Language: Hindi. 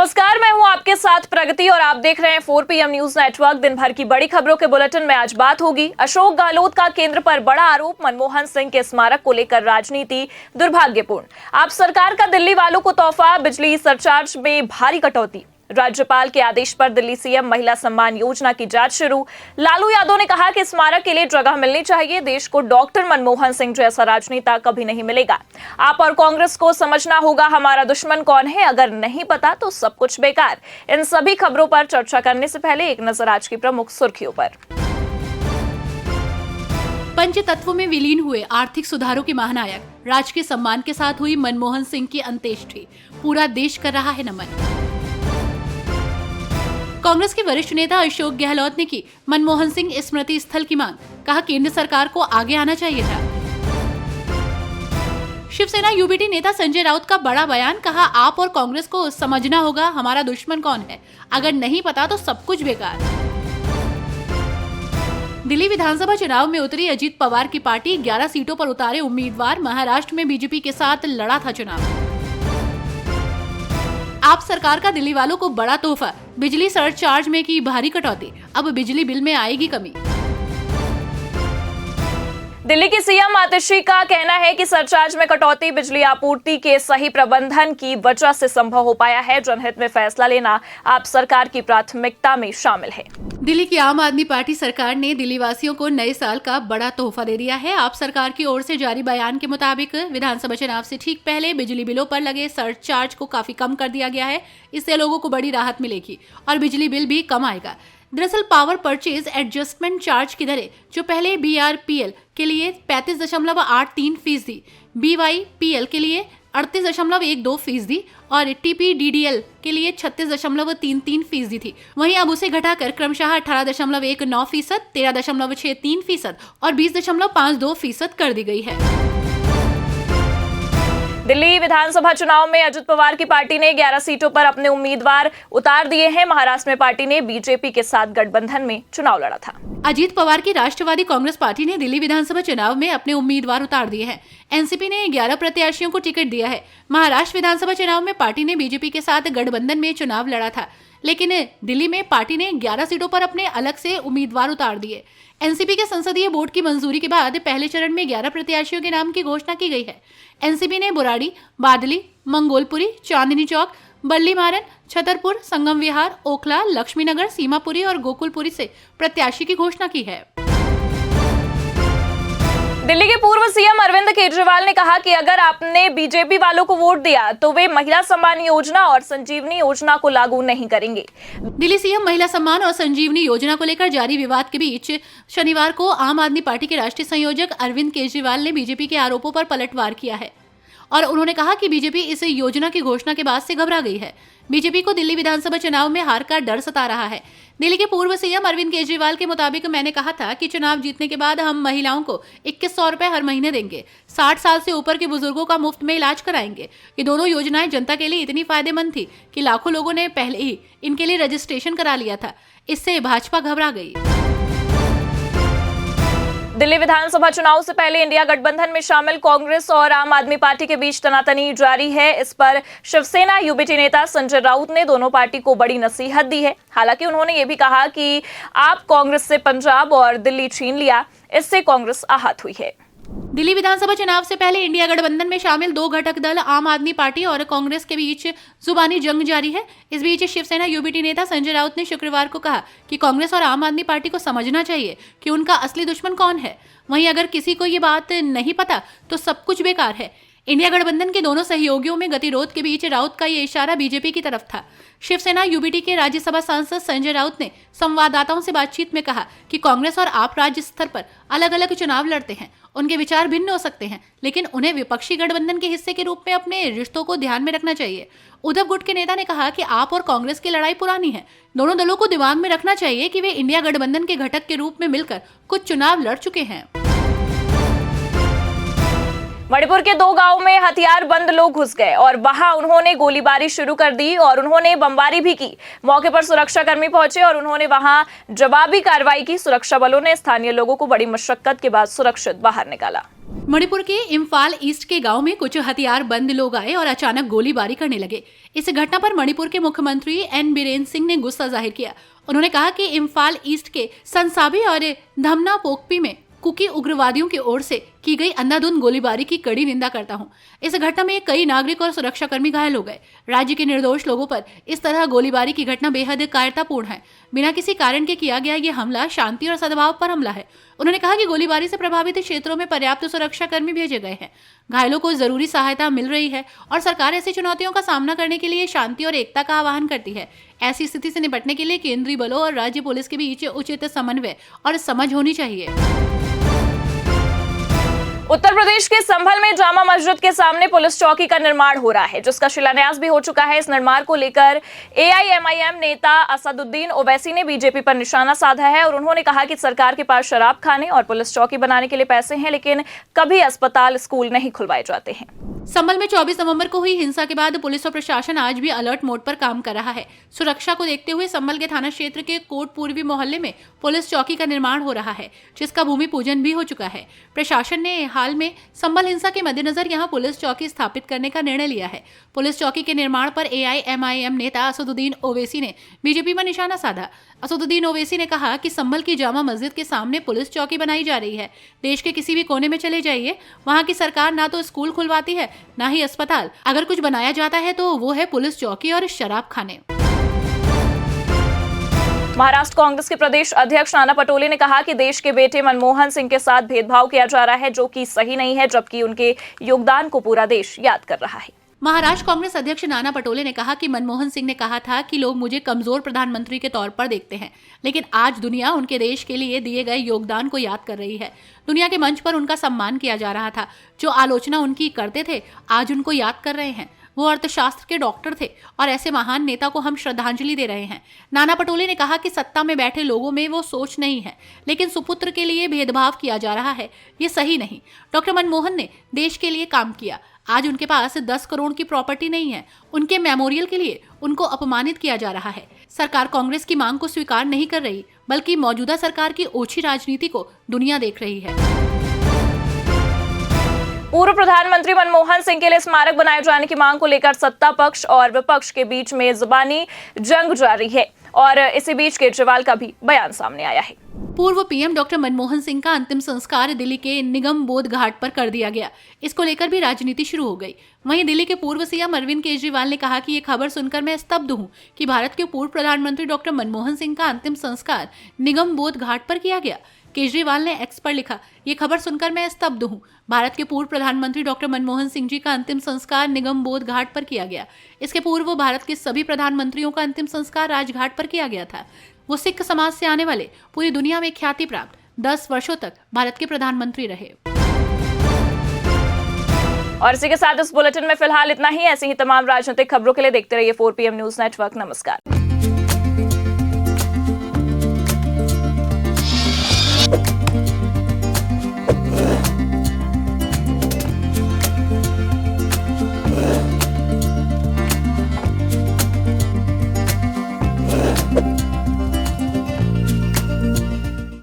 नमस्कार, मैं हूं आपके साथ प्रगति और आप देख रहे हैं 4 PM न्यूज नेटवर्क। दिन भर की बड़ी खबरों के बुलेटिन में आज बात होगी अशोक गहलोत का केंद्र पर बड़ा आरोप, मनमोहन सिंह के स्मारक को लेकर राजनीति दुर्भाग्यपूर्ण। आप सरकार का दिल्ली वालों को तोहफा, बिजली सरचार्ज में भारी कटौती। राज्यपाल के आदेश पर दिल्ली सीएम महिला सम्मान योजना की जांच शुरू। लालू यादव ने कहा कि स्मारक के लिए जगह मिलनी चाहिए। देश को डॉक्टर मनमोहन सिंह जैसा राजनेता कभी नहीं मिलेगा। आप और कांग्रेस को समझना होगा हमारा दुश्मन कौन है, अगर नहीं पता तो सब कुछ बेकार। इन सभी खबरों पर चर्चा करने से पहले एक नजर आज की प्रमुख सुर्खियों पर। पंचतत्व में विलीन हुए आर्थिक सुधारों के महानायक, राजकीय सम्मान के साथ हुई मनमोहन सिंह की अंत्येष्टि। पूरा देश कर रहा है नमन। कांग्रेस के वरिष्ठ नेता अशोक गहलोत ने की मनमोहन सिंह स्मृति स्थल की मांग। कहा केंद्र सरकार को आगे आना चाहिए था। शिवसेना यूबीटी नेता संजय राउत का बड़ा बयान। कहा आप और कांग्रेस को समझना होगा हमारा दुश्मन कौन है, अगर नहीं पता तो सब कुछ बेकार। दिल्ली विधानसभा चुनाव में उतरी अजीत पवार की पार्टी, 11 सीटों पर उतारे उम्मीदवार। महाराष्ट्र में बीजेपी के साथ लड़ा था चुनाव। आप सरकार का दिल्ली वालों को बड़ा तोहफा, बिजली सरचार्ज में की भारी कटौती। अब बिजली बिल में आएगी कमी। दिल्ली की सीएम आतिशी का कहना है कि सरचार्ज में कटौती बिजली आपूर्ति के सही प्रबंधन की वजह से संभव हो पाया है। जनहित में फैसला लेना आप सरकार की प्राथमिकता में शामिल है। दिल्ली की आम आदमी पार्टी सरकार ने दिल्ली वासियों को नए साल का बड़ा तोहफा दे दिया है। आप सरकार की ओर से जारी बयान के मुताबिक विधानसभा चुनाव से ठीक पहले बिजली बिलों पर लगे सरचार्ज को काफी कम कर दिया गया है। इससे लोगों को बड़ी राहत मिलेगी और बिजली बिल भी कम आएगा। दरअसल पावर परचेज एडजस्टमेंट चार्ज की दरें जो पहले BRPL के लिए 35.83%, BYPL के लिए 38.12% और TPDDL के लिए 36.33% थी। वहीं अब उसे घटाकर क्रमशः 18.19%, 13.63% और 20.52% कर दी गई है। दिल्ली विधानसभा चुनाव में अजित पवार की पार्टी ने 11 सीटों पर अपने उम्मीदवार उतार दिए हैं। महाराष्ट्र में पार्टी ने बीजेपी के साथ गठबंधन में चुनाव लड़ा था। अजीत पवार की राष्ट्रवादी कांग्रेस पार्टी ने दिल्ली विधानसभा चुनाव में अपने उम्मीदवार उतार दिए हैं। एनसीपी ने 11 प्रत्याशियों को टिकट दिया है। महाराष्ट्र विधानसभा चुनाव में पार्टी ने बीजेपी के साथ गठबंधन में चुनाव लड़ा था, लेकिन दिल्ली में पार्टी ने 11 सीटों पर अपने अलग से उम्मीदवार उतार दिए। एनसीपी के संसदीय बोर्ड की मंजूरी के बाद पहले चरण में 11 प्रत्याशियों के नाम की घोषणा की गई है। एनसीपी ने बुराड़ी, बादली, मंगोलपुरी, चांदनी चौक, बल्ली मारन, छतरपुर, संगम विहार, ओखला, लक्ष्मीनगर, सीमापुरी और गोकुलपुरी से प्रत्याशी की घोषणा की है। दिल्ली के पूर्व सीएम अरविंद केजरीवाल ने कहा कि अगर आपने बीजेपी वालों को वोट दिया तो वे महिला सम्मान योजना और संजीवनी योजना को लागू नहीं करेंगे। दिल्ली सीएम महिला सम्मान और संजीवनी योजना को लेकर जारी विवाद के बीच शनिवार को आम आदमी पार्टी के राष्ट्रीय संयोजक अरविंद केजरीवाल ने बीजेपी के आरोपों पर पलटवार किया है और उन्होंने कहा कि बीजेपी इस योजना की घोषणा के बाद से घबरा गई है। बीजेपी को दिल्ली विधानसभा चुनाव में हार का डर सता रहा है। दिल्ली के पूर्व सीएम अरविंद केजरीवाल के मुताबिक मैंने कहा था कि चुनाव जीतने के बाद हम महिलाओं को 2100 रुपए हर महीने देंगे, 60 साल से ऊपर के बुजुर्गों का मुफ्त में इलाज कराएंगे। ये दोनों योजनाएं जनता के लिए इतनी फायदेमंद थी कि लाखों लोगों ने पहले ही इनके लिए रजिस्ट्रेशन करा लिया था। इससे भाजपा घबरा गई। दिल्ली विधानसभा चुनाव से पहले इंडिया गठबंधन में शामिल कांग्रेस और आम आदमी पार्टी के बीच तनातनी जारी है। इस पर शिवसेना यूबीटी नेता संजय राउत ने दोनों पार्टी को बड़ी नसीहत दी है। हालांकि उन्होंने ये भी कहा कि आप कांग्रेस से पंजाब और दिल्ली छीन लिया, इससे कांग्रेस आहत हुई है। दिल्ली विधानसभा चुनाव से पहले इंडिया गठबंधन में शामिल दो घटक दल आम आदमी पार्टी और कांग्रेस के बीच जुबानी जंग जारी है। इस बीच शिवसेना यूबीटी नेता संजय राउत ने शुक्रवार को कहा कि कांग्रेस और आम आदमी पार्टी को समझना चाहिए कि उनका असली दुश्मन कौन है। वहीं अगर किसी को ये बात नहीं पता तो सब कुछ बेकार है। इंडिया गठबंधन के दोनों सहयोगियों में गतिरोध के बीच राउत का ये इशारा बीजेपी की तरफ था। शिवसेना यूबीटी के राज्यसभा सांसद संजय राउत ने संवाददाताओं से बातचीत में कहा कि कांग्रेस और आप राज्य स्तर पर अलग अलग चुनाव लड़ते हैं, उनके विचार भिन्न हो सकते हैं, लेकिन उन्हें विपक्षी गठबंधन के हिस्से के रूप में अपने रिश्तों को ध्यान में रखना चाहिए। उद्धव गुट के नेता ने कहा कि आप और कांग्रेस की लड़ाई पुरानी है। दोनों दलों को दिमाग में रखना चाहिए कि वे इंडिया गठबंधन के घटक के रूप में मिलकर कुछ चुनाव लड़ चुके हैं। मणिपुर के 2 गांवों में हथियारबंद लोग घुस गए और वहां उन्होंने गोलीबारी शुरू कर दी और उन्होंने बमबारी भी की। मौके पर सुरक्षाकर्मी पहुंचे और उन्होंने वहां जवाबी कार्रवाई की। सुरक्षा बलों ने स्थानीय लोगों को बड़ी मशक्कत के बाद सुरक्षित बाहर निकाला। मणिपुर के इम्फाल ईस्ट के गांव में कुछ हथियारबंद लोग आए और अचानक गोलीबारी करने लगे। इस घटना पर मणिपुर के मुख्यमंत्री एन बीरेन सिंह ने गुस्सा जाहिर किया। उन्होंने कहा कि इम्फाल ईस्ट के संसाबी और धमना पोकपी में कुकी उग्रवादियों की ओर से की गई अंधाधुंध गोलीबारी की कड़ी निंदा करता हूं। इस घटना में कई नागरिक और सुरक्षाकर्मी घायल हो गए। राज्य के निर्दोष लोगों पर इस तरह गोलीबारी की घटना बेहद कायरतापूर्ण है। बिना किसी कारण के किया गया ये हमला शांति और सद्भाव पर हमला है। उन्होंने कहा कि गोलीबारी से प्रभावित क्षेत्रों में पर्याप्त सुरक्षाकर्मी भेजे गए हैं। घायलों को जरूरी सहायता मिल रही है और सरकार ऐसी चुनौतियों का सामना करने के लिए शांति और एकता का आह्वान करती है। ऐसी स्थिति से निपटने के लिए केंद्रीय बलों और राज्य पुलिस के बीच उचित समन्वय और समझ होनी चाहिए। उत्तर प्रदेश के संभल में जामा मस्जिद के सामने पुलिस चौकी का निर्माण हो रहा है, जिसका शिलान्यास भी हो चुका है। इस निर्माण को लेकर AIMIM नेता असदुद्दीन ओवैसी ने बीजेपी पर निशाना साधा है और उन्होंने कहा कि सरकार के पास शराब खाने और पुलिस चौकी बनाने के लिए पैसे हैं, लेकिन कभी अस्पताल, स्कूल नहीं खुलवाए जाते हैं। संभल में 24 नवंबर को हुई हिंसा के बाद पुलिस और प्रशासन आज भी अलर्ट मोड पर काम कर रहा है। सुरक्षा को देखते हुए संभल के थाना क्षेत्र के कोट पूर्वी मोहल्ले में पुलिस चौकी का निर्माण हो रहा है, जिसका भूमि पूजन भी हो चुका है। प्रशासन ने हाल में संभल हिंसा के मद्देनजर यहां पुलिस चौकी स्थापित करने का निर्णय लिया है। पुलिस चौकी के निर्माण पर AIMIM नेता असदुद्दीन ओवैसी ने बीजेपी पर निशाना साधा। असदुद्दीन ओवैसी ने कहा कि संभल की जामा मस्जिद के सामने पुलिस चौकी बनाई जा रही है। देश के किसी भी कोने में चले जाइए, वहां की सरकार ना तो स्कूल खुलवाती है, ना ही अस्पताल। अगर कुछ बनाया जाता है तो वो है पुलिस चौकी और शराब खाने। महाराष्ट्र कांग्रेस के प्रदेश अध्यक्ष नाना पटोले ने कहा कि देश के बेटे मनमोहन सिंह के साथ भेदभाव किया जा रहा है, जो कि सही नहीं है, जबकि उनके योगदान को पूरा देश याद कर रहा है। महाराष्ट्र कांग्रेस अध्यक्ष नाना पटोले ने कहा कि मनमोहन सिंह ने कहा था कि लोग मुझे कमजोर प्रधानमंत्री के तौर पर देखते हैं, लेकिन आज दुनिया उनके देश के लिए दिए गए योगदान को याद कर रही है। दुनिया के मंच पर उनका सम्मान किया जा रहा था। जो आलोचना उनकी करते थे, आज उनको याद कर रहे हैं। वो अर्थशास्त्र के डॉक्टर थे और ऐसे महान नेता को हम श्रद्धांजलि दे रहे हैं। नाना पटोले ने कहा कि सत्ता में बैठे लोगों में वो सोच नहीं है, लेकिन सुपुत्र के लिए भेदभाव किया जा रहा है, ये सही नहीं। डॉक्टर मनमोहन ने देश के लिए काम किया। आज उनके पास 10 करोड़ की प्रॉपर्टी नहीं है। उनके मेमोरियल के लिए उनको अपमानित किया जा रहा है। सरकार कांग्रेस की मांग को स्वीकार नहीं कर रही, बल्कि मौजूदा सरकार की ओछी राजनीति को दुनिया देख रही है। पूर्व प्रधानमंत्री मनमोहन सिंह के लिए स्मारक बनाए जाने की मांग को लेकर सत्ता पक्ष और विपक्ष के बीच में जुबानी जंग जारी है और इसी बीच केजरीवाल का भी बयान सामने आया है। पूर्व पीएम डॉक्टर मनमोहन सिंह का अंतिम संस्कार दिल्ली के निगम बोध घाट पर कर दिया गया। इसको लेकर भी राजनीति शुरू हो गई। वहीं दिल्ली के पूर्व सीएम अरविंद केजरीवाल ने कहा कि ये खबर सुनकर मैं स्तब्ध हूं कि भारत के पूर्व प्रधानमंत्री डॉक्टर मनमोहन सिंह का अंतिम संस्कार निगम बोध घाट पर किया गया। केजरीवाल ने एक्स पर लिखा, ये खबर सुनकर मैं स्तब्ध हूं। भारत के पूर्व प्रधानमंत्री डॉक्टर मनमोहन सिंह जी का अंतिम संस्कार निगम बोध घाट पर किया गया। इसके पूर्व भारत के सभी प्रधानमंत्रियों का अंतिम संस्कार राजघाट पर किया गया था। वो सिख समाज से आने वाले पूरी दुनिया में ख्याति प्राप्त 10 वर्षों तक भारत के प्रधानमंत्री रहे। और इसी के साथ इस बुलेटिन में फिलहाल इतना ही। ऐसी ही तमाम राजनीतिक खबरों के लिए देखते रहिए 4PM न्यूज नेटवर्क। नमस्कार।